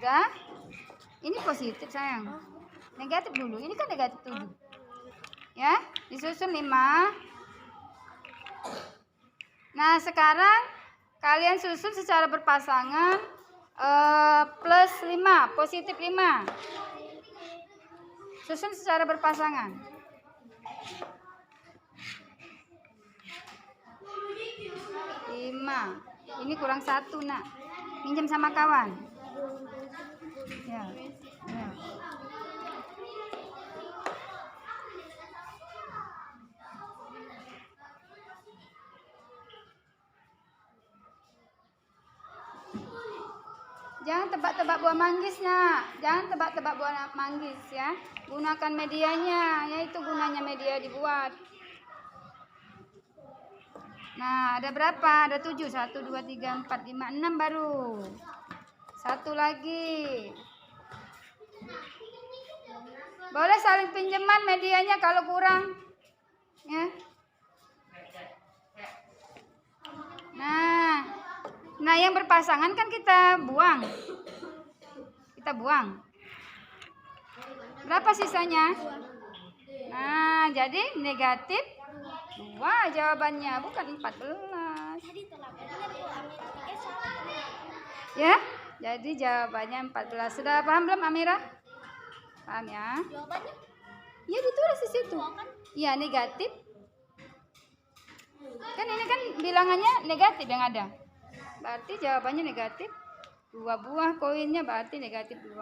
Udah? Ini positif sayang. Negatif dulu. Ini kan negatif 7. Ya, disusun 5. Nah, sekarang kalian susun secara berpasangan plus 5, positif 5. Susun secara berpasangan. Ini kurang 1, nak. Minjem sama kawan. Ya. Jangan tebak-tebak buah manggis, nak. Jangan tebak-tebak buah manggis, ya. Gunakan medianya, yaitu gunanya media dibuat. Nah, ada berapa? Ada 7. 1, 2, 3, 4, 5, 6 baru. 1 lagi. Boleh saling pinjaman medianya kalau kurang. Ya. Nah, yang berpasangan kan kita buang. Berapa sisanya? Nah, jadi negatif 2 jawabannya, bukan 14. Ya, jadi jawabannya 14. Sudah paham belum, Amira? Paham ya? Jawabannya? Ya, ditulis di situ. Iya, negatif. Kan ini kan bilangannya negatif yang ada. Berarti jawabannya negatif. 2 buah koinnya berarti negatif 2.